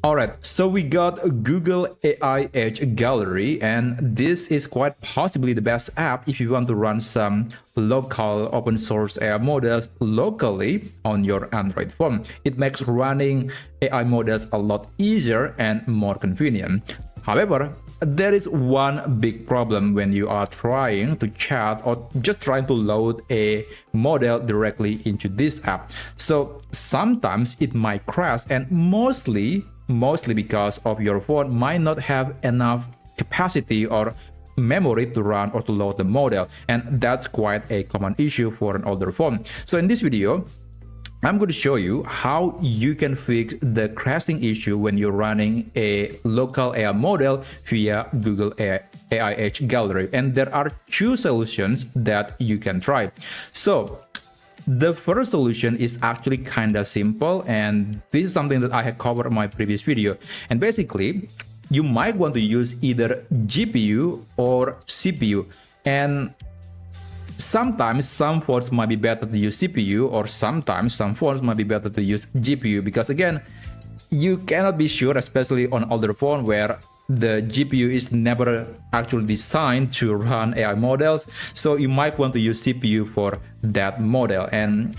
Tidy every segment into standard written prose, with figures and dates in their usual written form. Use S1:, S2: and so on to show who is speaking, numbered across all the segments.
S1: Alright, so we got Google AI Edge Gallery, and this is quite possibly the best app if you want to run some local open source AI models locally on your Android phone. It makes running AI models a lot easier and more convenient. However, there is one big problem when you are trying to chat or just trying to load a model directly into this app. So sometimes it might crash, and mostly because of your phone might not have enough capacity or memory to run or to load the model, and that's quite a common issue for an older phone. So in this video, I'm going to show you how you can fix the crashing issue when you're running a local AI model via Google AI Edge Gallery. And there are two solutions that you can try. So the first solution is actually kind of simple, and this is something that I had covered in my previous video. And basically, you might want to use either GPU or CPU. And sometimes some phones might be better to use CPU, or sometimes some phones might be better to use GPU, because again, you cannot be sure, especially on older phone where the GPU is never actually designed to run AI models. So you might want to use CPU for that model. And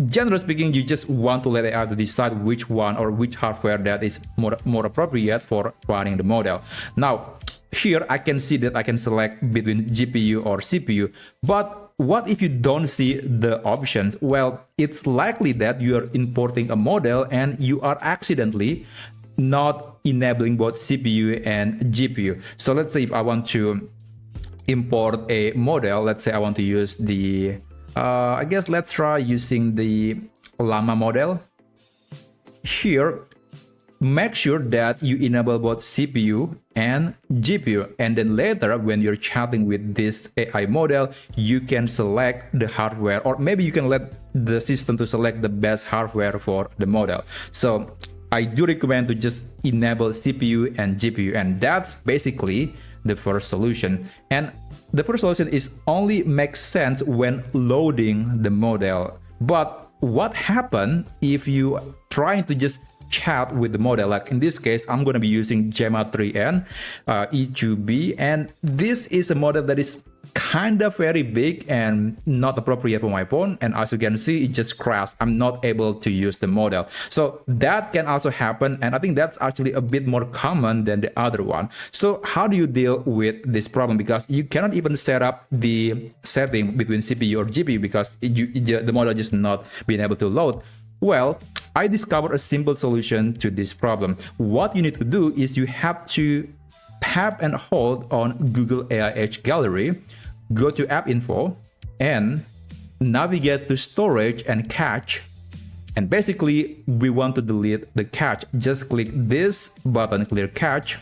S1: generally speaking, you just want to let AI to decide which one or which hardware that is more appropriate for running the model. Now, here I can see that I can select between GPU or CPU, but what if you don't see the options? Well, it's likely that you are importing a model and you are accidentally not enabling both CPU and GPU. So let's say if I want to import a model, let's say I want to use the, I guess let's try using the Llama model. Here, make sure that you enable both CPU and GPU, and then later when you're chatting with this AI model, you can select the hardware, or maybe you can let the system to select the best hardware for the model. So I do recommend to just enable CPU and GPU, and that's basically the first solution. And the first solution is only makes sense when loading the model. But what happens if you trying to just chat with the model? Like in this case, I'm going to be using Gemma 3N E2B, and this is a model that is kind of very big and not appropriate for my phone, and as you can see, it just crashed. I'm not able to use the model. So that can also happen, and I think that's actually a bit more common than the other one. So how do you deal with this problem? Because you cannot even set up the setting between CPU or GPU because the model just not being able to load. Well, I discovered a simple solution to this problem. What you need to do is you have to tap and hold on Google AI Edge Gallery, go to App Info, and navigate to Storage and Cache. And basically, we want to delete the cache. Just click this button, Clear Cache.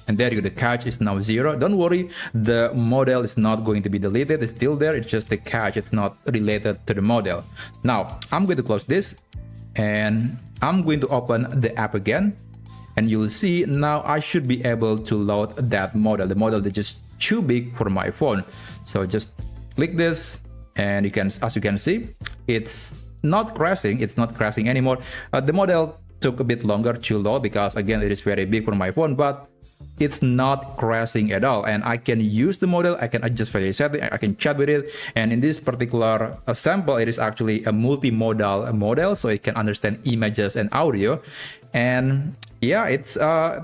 S1: And there you go, the cache is now 0. Don't worry, the model is not going to be deleted. It's still there, it's just the cache. It's not related to the model. Now, I'm going to close this, and I'm going to open the app again. And you'll see now I should be able to load that model. The model is just too big for my phone. So just click this, and you can, as you can see, it's not crashing. It's not crashing anymore. The model took a bit longer to load because again, it is very big for my phone, but it's not crashing at all, and I can use the model. I can adjust various settings, I can chat with it, and in this particular sample, it is actually a multimodal model, so it can understand images and audio. And yeah, it's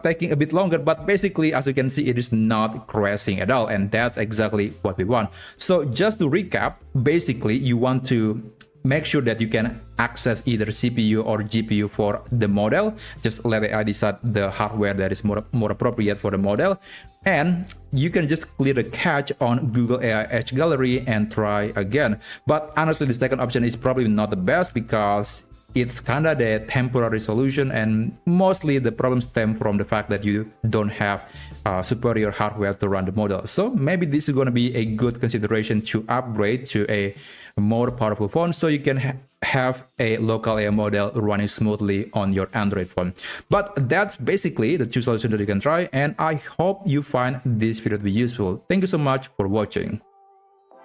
S1: taking a bit longer, but basically, as you can see, it is not crashing at all, and that's exactly what we want. So just to recap, basically, you want to make sure that you can access either CPU or GPU for the model. Just let AI decide the hardware that is more appropriate for the model. And you can just clear the cache on Google AI Edge Gallery and try again. But honestly, the second option is probably not the best because it's kind of the temporary solution, and mostly the problems stem from the fact that you don't have superior hardware to run the model. So maybe this is going to be a good consideration to upgrade to a more powerful phone so you can have a local AI model running smoothly on your Android phone. But that's basically the two solutions that you can try, and I hope you find this video to be useful. Thank you so much for watching.